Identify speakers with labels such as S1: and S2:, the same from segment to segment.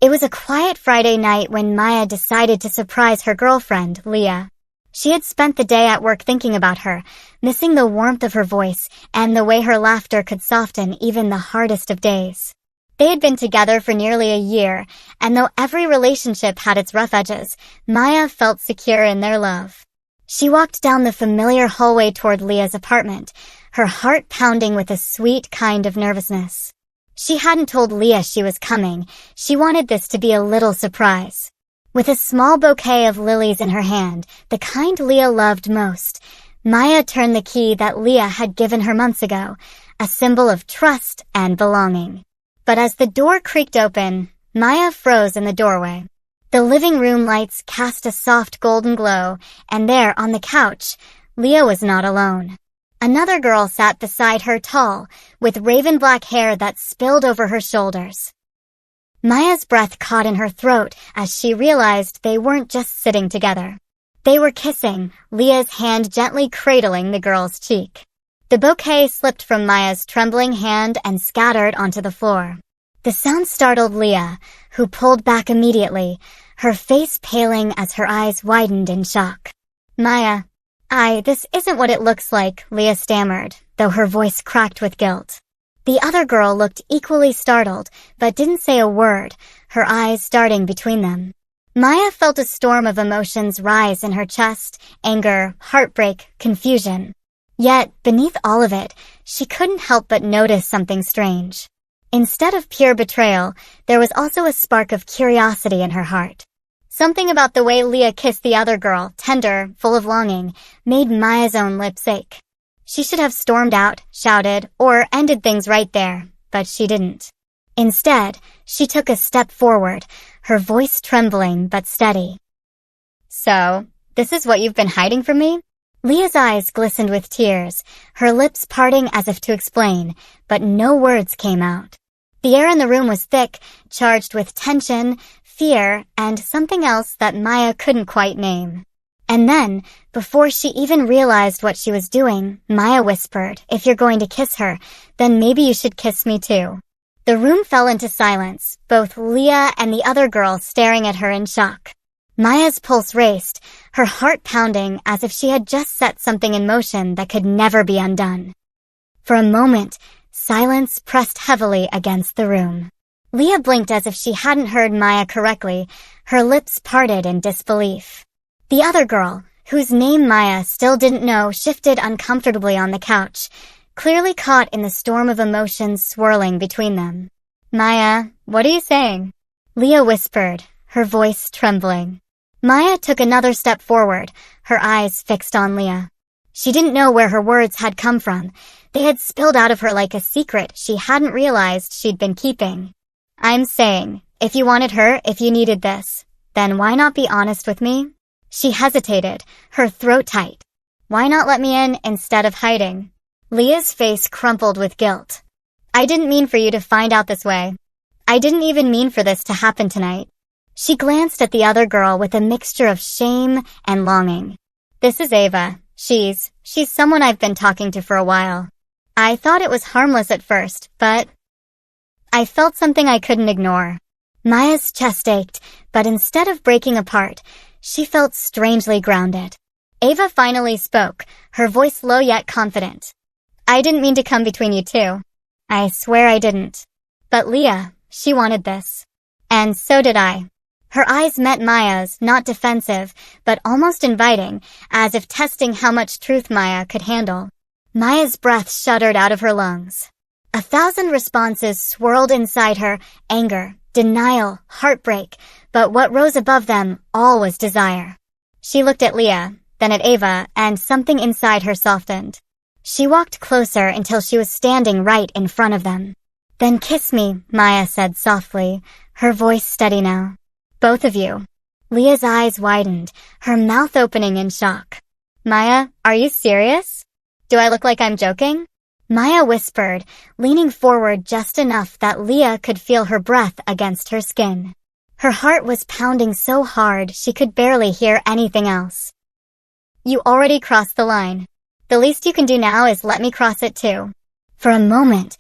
S1: It was a quiet Friday night when Maya decided to surprise her girlfriend, Leah. She had spent the day at work thinking about her, missing the warmth of her voice and the way her laughter could soften even the hardest of days. They had been together for nearly a year, and though every relationship had its rough edges, Maya felt secure in their love. She walked down the familiar hallway toward Leah's apartment, her heart pounding with a sweet kind of nervousness. She hadn't told Leah she was coming. She wanted this to be a little surprise. With a small bouquet of lilies in her hand, the kind Leah loved most, Maya turned the key that Leah had given her months ago, a symbol of trust and belonging. But as the door creaked open, Maya froze in the doorway. The living room lights cast a soft golden glow, and there on the couch, Leah was not alone. Another girl sat beside her, tall, with raven black hair that spilled over her shoulders. Maya's breath caught in her throat as she realized they weren't just sitting together. They were kissing, Leah's hand gently cradling the girl's cheek. The bouquet slipped from Maya's trembling hand and scattered onto the floor. The sound startled Leah, who pulled back immediately, her face paling as her eyes widened in shock. Maya, this isn't what it looks like, Leah stammered, though her voice cracked with guilt. The other girl looked equally startled, but didn't say a word, her eyes darting between them. Maya felt a storm of emotions rise in her chest, anger, heartbreak, confusion. Yet, beneath all of it, she couldn't help but notice something strange. Instead of pure betrayal, there was also a spark of curiosity in her heart. Something about the way Leah kissed the other girl, tender, full of longing, made Maya's own lips ache. She should have stormed out, shouted, or ended things right there, but she didn't. Instead, she took a step forward, her voice trembling but steady. So, this is what you've been hiding from me? Leah's eyes glistened with tears, her lips parting as if to explain, but no words came out. The air in the room was thick, charged with tension, fear, and something else that Maya couldn't quite name. And then, before she even realized what she was doing, Maya whispered, "If you're going to kiss her, then maybe you should kiss me too." The room fell into silence, both Leah and the other girl staring at her in shock. Maya's pulse raced, her heart pounding as if she had just set something in motion that could never be undone. For a moment, silence pressed heavily against the room. Leah blinked as if she hadn't heard Maya correctly, her lips parted in disbelief. The other girl, whose name Maya still didn't know, shifted uncomfortably on the couch, clearly caught in the storm of emotions swirling between them. "Maya, what are you saying?" Leah whispered, her voice trembling. Maya took another step forward, her eyes fixed on Leah. She didn't know where her words had come from. They had spilled out of her like a secret she hadn't realized she'd been keeping. "I'm saying, if you wanted her, if you needed this, then why not be honest with me?" She hesitated, her throat tight. "Why not let me in instead of hiding?" Leah's face crumpled with guilt. "I didn't mean for you to find out this way. I didn't even mean for this to happen tonight." She glanced at the other girl with a mixture of shame and longing. "This is Ava. She's someone I've been talking to for a while. I thought it was harmless at first, but I felt something I couldn't ignore." Maya's chest ached, but instead of breaking apart, she felt strangely grounded. Ava finally spoke, her voice low yet confident. "I didn't mean to come between you two. I swear I didn't. But Leah, she wanted this. And so did I." Her eyes met Maya's, not defensive, but almost inviting, as if testing how much truth Maya could handle. Maya's breath shuddered out of her lungs. 1,000 responses swirled inside her, anger, denial, heartbreak, but what rose above them all was desire. She looked at Leah, then at Ava, and something inside her softened. She walked closer until she was standing right in front of them. "Then kiss me," Maya said softly, her voice steady now. "Both of you." Leah's eyes widened, her mouth opening in shock. "Maya, are you serious? Do I look like I'm joking?" Maya whispered, leaning forward just enough that Leah could feel her breath against her skin. Her heart was pounding so hard she could barely hear anything else. "You already crossed the line. The least you can do now is let me cross it too." For a moment,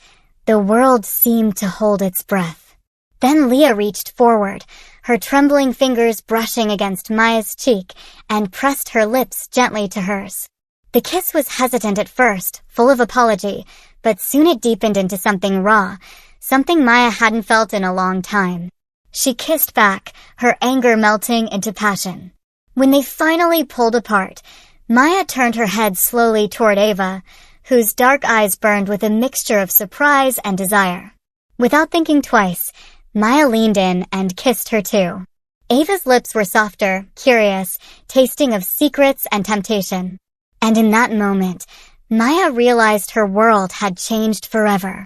S1: the world seemed to hold its breath. Then Leah reached forward, her trembling fingers brushing against Maya's cheek, and pressed her lips gently to hers. The kiss was hesitant at first, full of apology, but soon it deepened into something raw, something Maya hadn't felt in a long time. She kissed back, her anger melting into passion. When they finally pulled apart, Maya turned her head slowly toward Ava, whose dark eyes burned with a mixture of surprise and desire. Without thinking twice, Maya leaned in and kissed her too. Ava's lips were softer, curious, tasting of secrets and temptation. And in that moment, Maya realized her world had changed forever.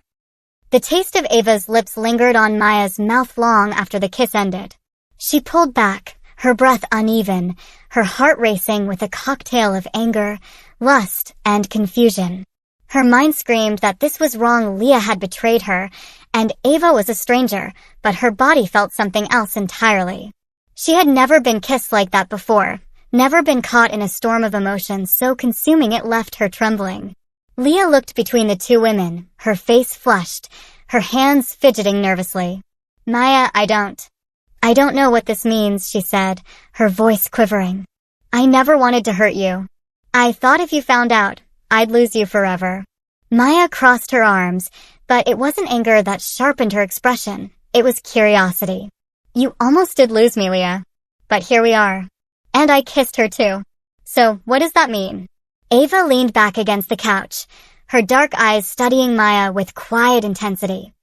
S1: The taste of Ava's lips lingered on Maya's mouth long after the kiss ended. She pulled back, her breath uneven, her heart racing with a cocktail of anger, lust, and confusion. Her mind screamed that this was wrong. Leah had betrayed her, and Ava was a stranger, but her body felt something else entirely. She had never been kissed like that before, never been caught in a storm of emotions so consuming it left her trembling. Leah looked between the two women, her face flushed, her hands fidgeting nervously. Maya, I don't know what this means, she said, her voice quivering. I never wanted to hurt you. I thought if you found out, I'd lose you forever. Maya crossed her arms, but it wasn't anger that sharpened her expression, it was curiosity. You almost did lose me, Leah. But here we are. And I kissed her too. So, what does that mean? Ava leaned back against the couch, her dark eyes studying Maya with quiet intensity.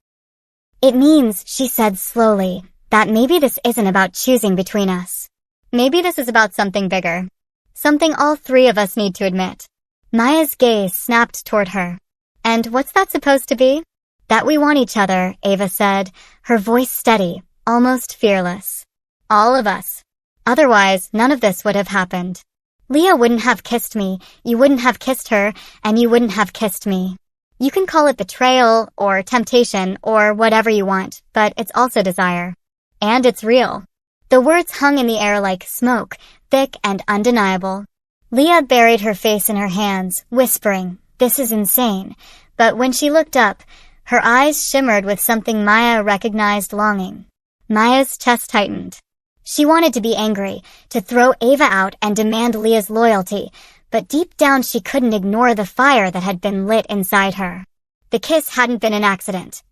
S1: It means, she said slowly, that maybe this isn't about choosing between us. Maybe this is about something bigger. Something all three of us need to admit. Maya's gaze snapped toward her. And what's that supposed to be? That we want each other, Ava said, her voice steady, almost fearless. All of us. Otherwise, none of this would have happened. Leah wouldn't have kissed me, you wouldn't have kissed her, and you wouldn't have kissed me. You can call it betrayal, or temptation, or whatever you want, but it's also desire. And it's real. The words hung in the air like smoke, thick and undeniable. Leah buried her face in her hands, whispering, "This is insane." But when she looked up, her eyes shimmered with something Maya recognized longing. Maya's chest tightened. She wanted to be angry, to throw Ava out and demand Leah's loyalty, but deep down she couldn't ignore the fire that had been lit inside her. The kiss hadn't been an accident.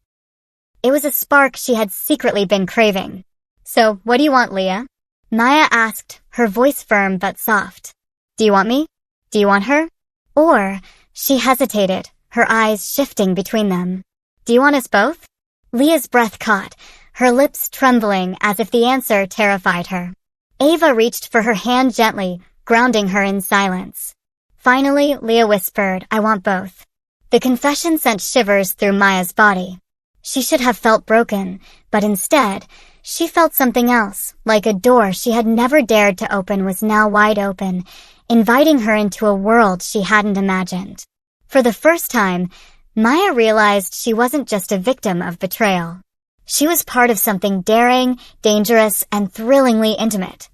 S1: It was a spark she had secretly been craving. So, what do you want, Leah? Maya asked, her voice firm but soft. Do you want me? Do you want her? Or, she hesitated, her eyes shifting between them. Do you want us both? Leah's breath caught, her lips trembling as if the answer terrified her. Ava reached for her hand gently, grounding her in silence. Finally, Leah whispered, I want both. The confession sent shivers through Maya's body. She should have felt broken, but instead, she felt something else, like a door she had never dared to open was now wide open, inviting her into a world she hadn't imagined. For the first time, Maya realized she wasn't just a victim of betrayal. She was part of something daring, dangerous, and thrillingly intimate.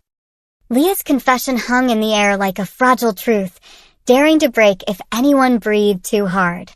S1: Leah's confession hung in the air like a fragile truth, daring to break if anyone breathed too hard.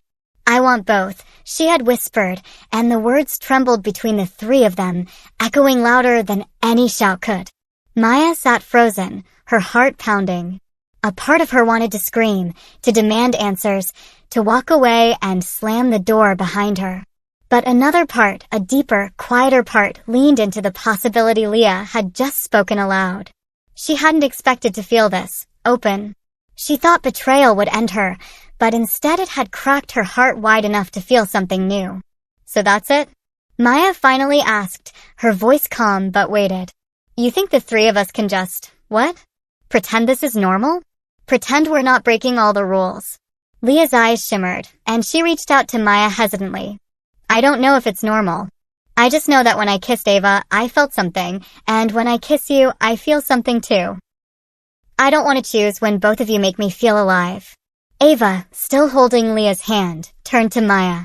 S1: I want both, she had whispered, and the words trembled between the three of them, echoing louder than any shout could. Maya sat frozen, her heart pounding. A part of her wanted to scream, to demand answers, to walk away and slam the door behind her. But another part, a deeper, quieter part, leaned into the possibility Leah had just spoken aloud. She hadn't expected to feel this, open. She thought betrayal would end her, but instead it had cracked her heart wide enough to feel something new. So that's it? Maya finally asked, her voice calm but weighted. You think the three of us can just, what? Pretend this is normal? Pretend we're not breaking all the rules. Leah's eyes shimmered, and she reached out to Maya hesitantly. I don't know if it's normal. I just know that when I kissed Ava, I felt something, and when I kiss you, I feel something too. I don't want to choose when both of you make me feel alive. Ava, still holding Leah's hand, turned to Maya.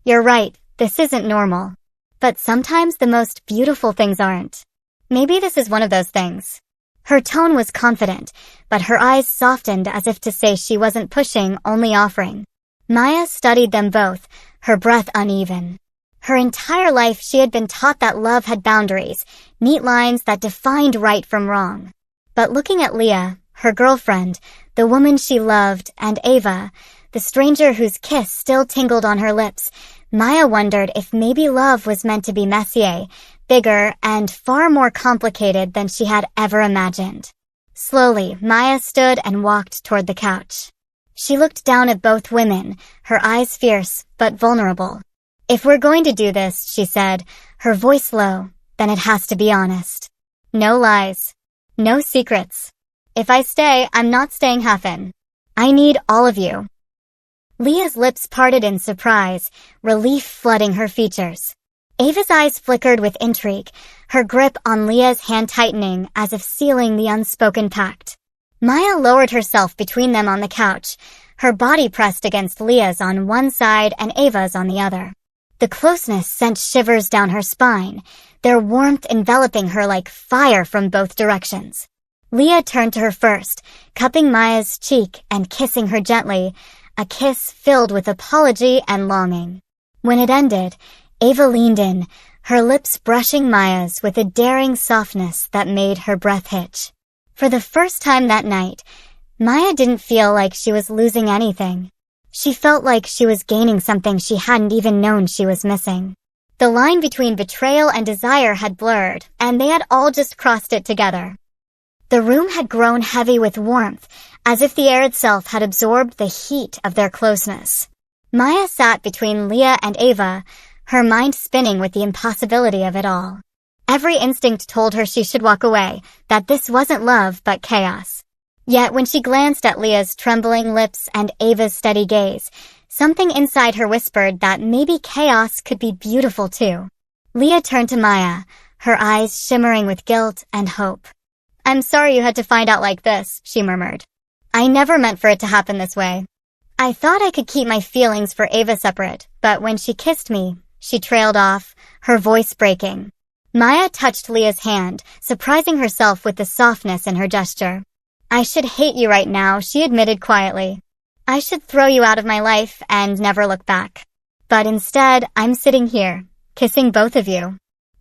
S1: You're right, this isn't normal. But sometimes the most beautiful things aren't. Maybe this is one of those things. Her tone was confident, but her eyes softened as if to say she wasn't pushing, only offering. Maya studied them both, her breath uneven. Her entire life she had been taught that love had boundaries, neat lines that defined right from wrong. But looking at Leah, her girlfriend, the woman she loved, and Ava, the stranger whose kiss still tingled on her lips, Maya wondered if maybe love was meant to be messier, bigger, and far more complicated than she had ever imagined. Slowly, Maya stood and walked toward the couch. She looked down at both women, her eyes fierce but vulnerable. "If we're going to do this," she said, her voice low, "then it has to be honest. No lies. No secrets. If I stay, I'm not staying half in. I need all of you." Leah's lips parted in surprise, relief flooding her features. Ava's eyes flickered with intrigue, her grip on Leah's hand tightening as if sealing the unspoken pact. Maya lowered herself between them on the couch, her body pressed against Leah's on one side and Ava's on the other. The closeness sent shivers down her spine, their warmth enveloping her like fire from both directions. Leah turned to her first, cupping Maya's cheek and kissing her gently, a kiss filled with apology and longing. When it ended, Ava leaned in, her lips brushing Maya's with a daring softness that made her breath hitch. For the first time that night, Maya didn't feel like she was losing anything. She felt like she was gaining something she hadn't even known she was missing. The line between betrayal and desire had blurred, and they had all just crossed it together. The room had grown heavy with warmth, as if the air itself had absorbed the heat of their closeness. Maya sat between Leah and Ava, her mind spinning with the impossibility of it all. Every instinct told her she should walk away, that this wasn't love but chaos. Yet when she glanced at Leah's trembling lips and Ava's steady gaze, something inside her whispered that maybe chaos could be beautiful too. Leah turned to Maya, her eyes shimmering with guilt and hope. "I'm sorry you had to find out like this," she murmured. "I never meant for it to happen this way. I thought I could keep my feelings for Ava separate, but when she kissed me," she trailed off, her voice breaking. Maya touched Leah's hand, surprising herself with the softness in her gesture. "I should hate you right now," she admitted quietly. "I should throw you out of my life and never look back. But instead, I'm sitting here, kissing both of you."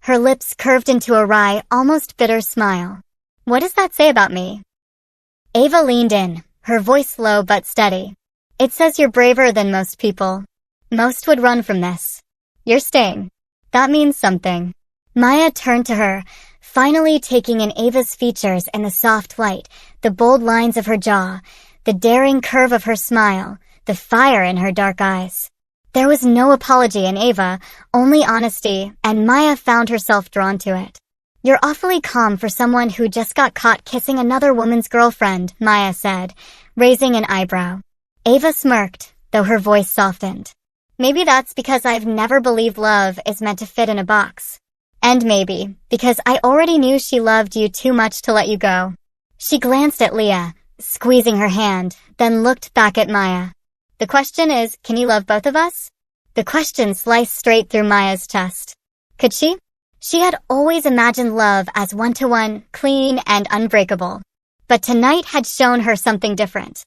S1: Her lips curved into a wry, almost bitter smile. "What does that say about me?" Ava leaned in, her voice low but steady. "It says you're braver than most people. Most would run from this. You're staying. That means something." Maya turned to her, finally taking in Ava's features in the soft light, the bold lines of her jaw, the daring curve of her smile, the fire in her dark eyes. There was no apology in Ava, only honesty, and Maya found herself drawn to it. "You're awfully calm for someone who just got caught kissing another woman's girlfriend," Maya said, raising an eyebrow. Ava smirked, though her voice softened. "Maybe that's because I've never believed love is meant to fit in a box. And maybe because I already knew she loved you too much to let you go." She glanced at Leah, squeezing her hand, then looked back at Maya. "The question is, can you love both of us?" The question sliced straight through Maya's chest. Could she? She had always imagined love as one-to-one, clean, and unbreakable. But tonight had shown her something different.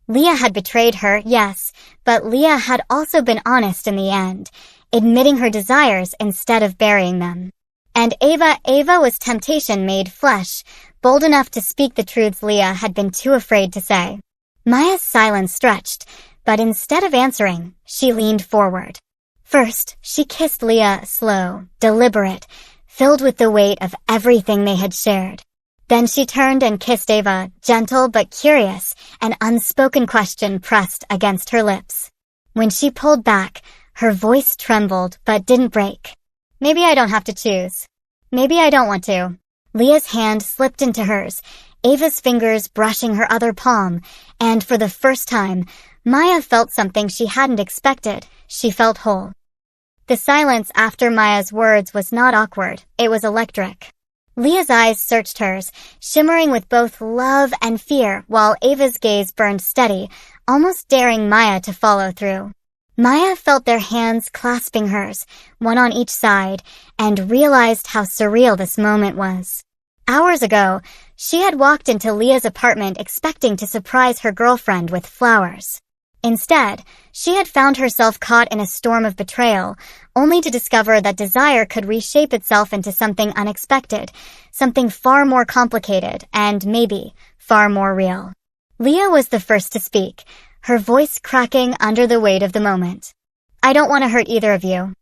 S1: Leah had betrayed her, yes, but Leah had also been honest in the end, admitting her desires instead of burying them. And Ava was temptation made flesh, bold enough to speak the truths Leah had been too afraid to say. Maya's silence stretched, but instead of answering, she leaned forward. First, she kissed Leah slow, deliberate, filled with the weight of everything they had shared. Then she turned and kissed Ava, gentle but curious, an unspoken question pressed against her lips. When she pulled back, her voice trembled but didn't break. "Maybe I don't have to choose. Maybe I don't want to." Leah's hand slipped into hers, Ava's fingers brushing her other palm, and for the first time, Maya felt something she hadn't expected. She felt whole. The silence after Maya's words was not awkward, it was electric. Leah's eyes searched hers, shimmering with both love and fear, while Ava's gaze burned steady, almost daring Maya to follow through. Maya felt their hands clasping hers, one on each side, and realized how surreal this moment was. Hours ago, she had walked into Leah's apartment expecting to surprise her girlfriend with flowers. Instead, she had found herself caught in a storm of betrayal, only to discover that desire could reshape itself into something unexpected, something far more complicated, and maybe far more real. Leah was the first to speak, her voice cracking under the weight of the moment. "I don't want to hurt either of you.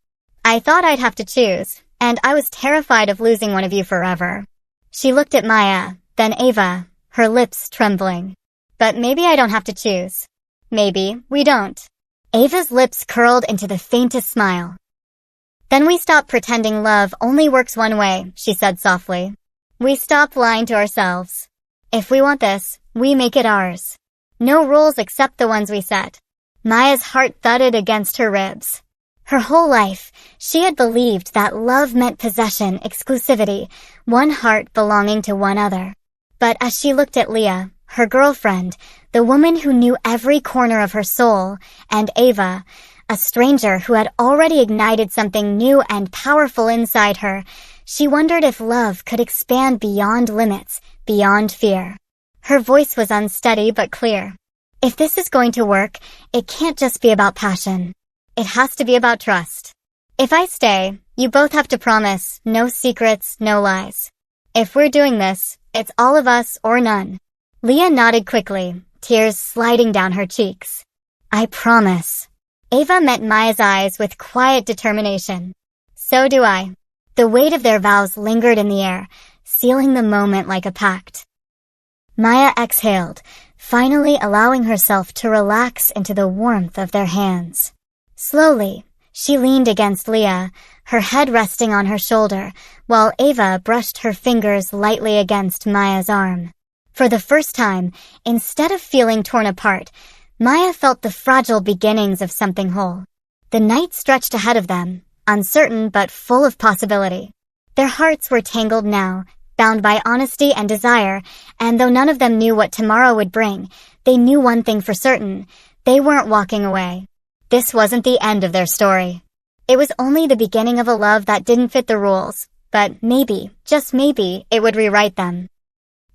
S1: I thought I'd have to choose, and I was terrified of losing one of you forever." She looked at Maya, then Ava, her lips trembling. "But maybe I don't have to choose. Maybe we don't." Ava's lips curled into the faintest smile. "Then we stop pretending love only works one way," she said softly. "We stop lying to ourselves. If we want this, we make it ours. No rules except the ones we set." Maya's heart thudded against her ribs. Her whole life, she had believed that love meant possession, exclusivity, one heart belonging to one other. But as she looked at Leah, her girlfriend, the woman who knew every corner of her soul, and Ava, a stranger who had already ignited something new and powerful inside her, she wondered if love could expand beyond limits, beyond fear. Her voice was unsteady but clear. "If this is going to work, it can't just be about passion. It has to be about trust. If I stay, you both have to promise, no secrets, no lies. If we're doing this, it's all of us or none." Leah nodded quickly, tears sliding down her cheeks. "I promise." Ava met Maya's eyes with quiet determination. "So do I." The weight of their vows lingered in the air, sealing the moment like a pact. Maya exhaled, finally allowing herself to relax into the warmth of their hands. Slowly, she leaned against Leah, her head resting on her shoulder, while Ava brushed her fingers lightly against Maya's arm. For the first time, instead of feeling torn apart, Maya felt the fragile beginnings of something whole. The night stretched ahead of them, uncertain but full of possibility. Their hearts were tangled now, bound by honesty and desire, and though none of them knew what tomorrow would bring, they knew one thing for certain: they weren't walking away. This wasn't the end of their story. It was only the beginning of a love that didn't fit the rules, but maybe, just maybe, it would rewrite them.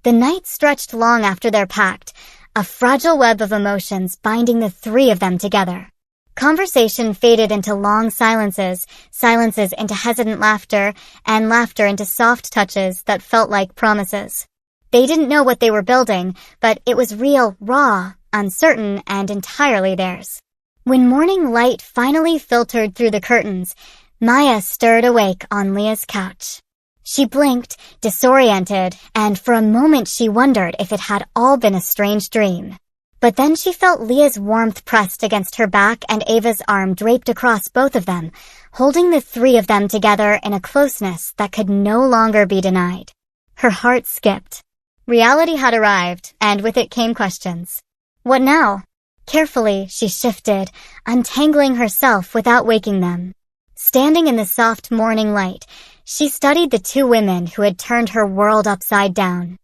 S1: The night stretched long after their pact, a fragile web of emotions binding the three of them together. Conversation faded into long silences, silences into hesitant laughter, and laughter into soft touches that felt like promises. They didn't know what they were building, but it was real, raw, uncertain, and entirely theirs. When morning light finally filtered through the curtains, Maya stirred awake on Leah's couch. She blinked, disoriented, and for a moment she wondered if it had all been a strange dream. But then she felt Leah's warmth pressed against her back and Ava's arm draped across both of them, holding the three of them together in a closeness that could no longer be denied. Her heart skipped. Reality had arrived, and with it came questions. What now? Carefully, she shifted, untangling herself without waking them. Standing in the soft morning light, she studied the two women who had turned her world upside down.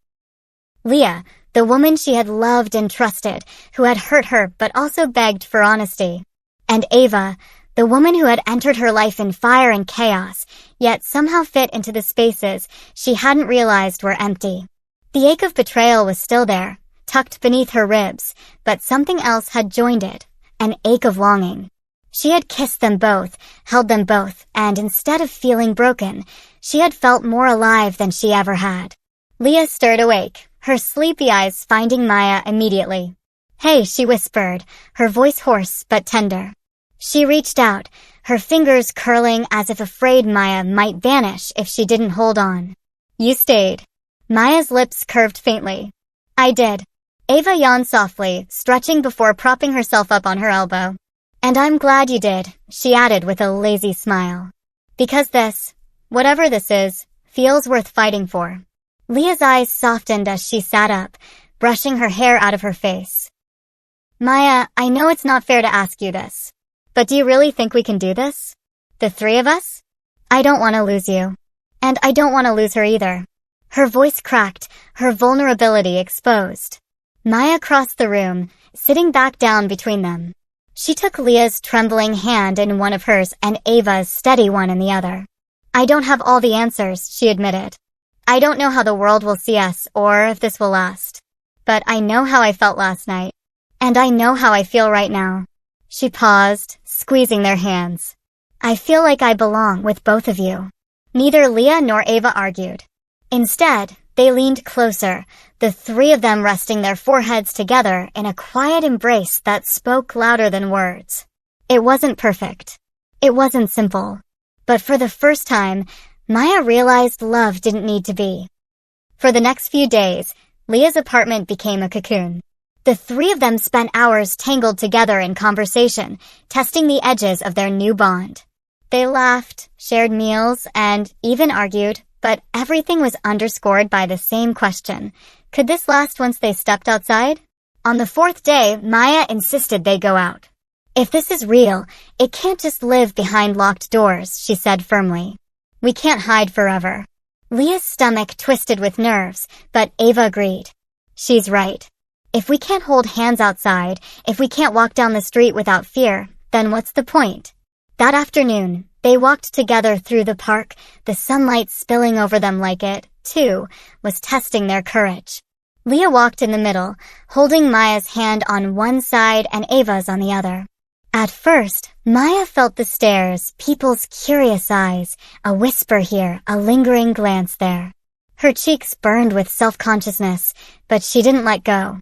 S1: Leah, the woman she had loved and trusted, who had hurt her but also begged for honesty. And Ava, the woman who had entered her life in fire and chaos, yet somehow fit into the spaces she hadn't realized were empty. The ache of betrayal was still there, tucked beneath her ribs, but something else had joined it, an ache of longing. She had kissed them both, held them both, and instead of feeling broken, she had felt more alive than she ever had. Leah stirred awake, her sleepy eyes finding Maya immediately. "Hey," she whispered, her voice hoarse but tender. She reached out, her fingers curling as if afraid Maya might vanish if she didn't hold on. "You stayed." Maya's lips curved faintly. "I did." Ava yawned softly, stretching before propping herself up on her elbow. "And I'm glad you did," she added with a lazy smile. "Because this, whatever this is, feels worth fighting for." Leah's eyes softened as she sat up, brushing her hair out of her face. "Maya, I know it's not fair to ask you this, but do you really think we can do this? The three of us? I don't want to lose you. And I don't want to lose her either." Her voice cracked, her vulnerability exposed. Maya crossed the room, sitting back down between them. She took Leah's trembling hand in one of hers and Ava's steady one in the other. "I don't have all the answers," she admitted. "I don't know how the world will see us or if this will last. But I know how I felt last night. And I know how I feel right now. She paused, squeezing their hands. I feel like I belong with both of you. Neither Leah nor Ava argued. Instead, they leaned closer, the three of them resting their foreheads together in a quiet embrace that spoke louder than words. It wasn't perfect. It wasn't simple. But for the first time, Maya realized love didn't need to be. For the next few days, Leah's apartment became a cocoon. The three of them spent hours tangled together in conversation, testing the edges of their new bond. They laughed, shared meals, and even argued, but everything was underscored by the same question. Could this last once they stepped outside? On the fourth day, Maya insisted they go out. If this is real, it can't just live behind locked doors, she said firmly. We can't hide forever. Leah's stomach twisted with nerves, but Ava agreed. She's right. If we can't hold hands outside, if we can't walk down the street without fear, then what's the point? That afternoon, they walked together through the park, the sunlight spilling over them like it, too, was testing their courage. Leah walked in the middle, holding Maya's hand on one side and Ava's on the other. At first, Maya felt the stares, people's curious eyes, a whisper here, a lingering glance there. Her cheeks burned with self-consciousness, but she didn't let go.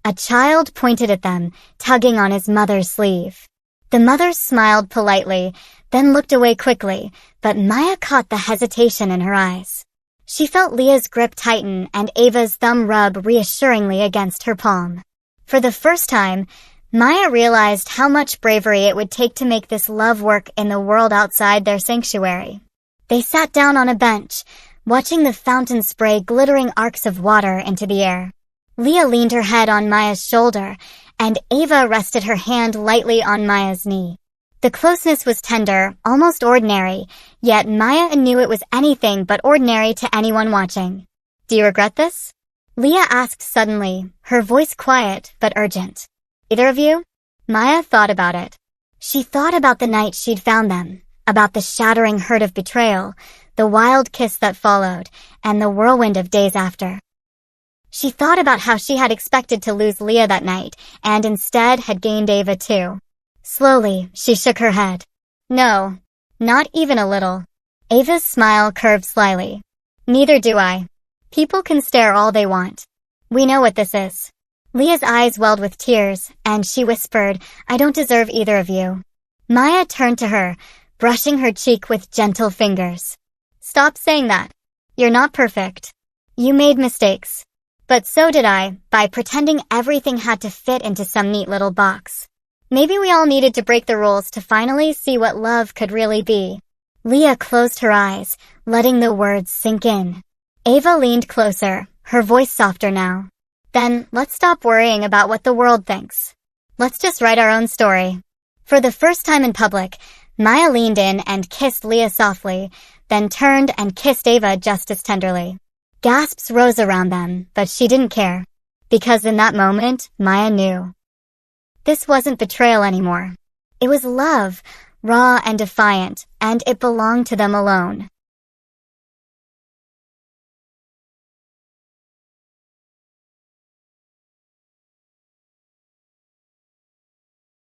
S1: A child pointed at them, tugging on his mother's sleeve. The mother smiled politely, then looked away quickly, but Maya caught the hesitation in her eyes. She felt Leah's grip tighten and Ava's thumb rub reassuringly against her palm. For the first time, Maya realized how much bravery it would take to make this love work in the world outside their sanctuary. They sat down on a bench, watching the fountain spray glittering arcs of water into the air. Leah leaned her head on Maya's shoulder, and Ava rested her hand lightly on Maya's knee. The closeness was tender, almost ordinary, yet Maya knew it was anything but ordinary to anyone watching. Do you regret this? Leah asked suddenly, her voice quiet but urgent. Either of you? Maya thought about it. She thought about the night she'd found them, about the shattering hurt of betrayal, the wild kiss that followed, and the whirlwind of days after. She thought about how she had expected to lose Leah that night, and instead had gained Ava too. Slowly, she shook her head. No, not even a little. Ava's smile curved slyly. Neither do I. People can stare all they want. We know what this is. Leah's eyes welled with tears, and she whispered, I don't deserve either of you. Maya turned to her, brushing her cheek with gentle fingers. Stop saying that. You're not perfect. You made mistakes. But so did I, by pretending everything had to fit into some neat little box. Maybe we all needed to break the rules to finally see what love could really be. Leah closed her eyes, letting the words sink in. Ava leaned closer, her voice softer now. Then, let's stop worrying about what the world thinks. Let's just write our own story. For the first time in public, Maya leaned in and kissed Leah softly, then turned and kissed Ava just as tenderly. Gasps rose around them, but she didn't care. Because in that moment, Maya knew. This wasn't betrayal anymore. It was love, raw and defiant, and it belonged to them alone.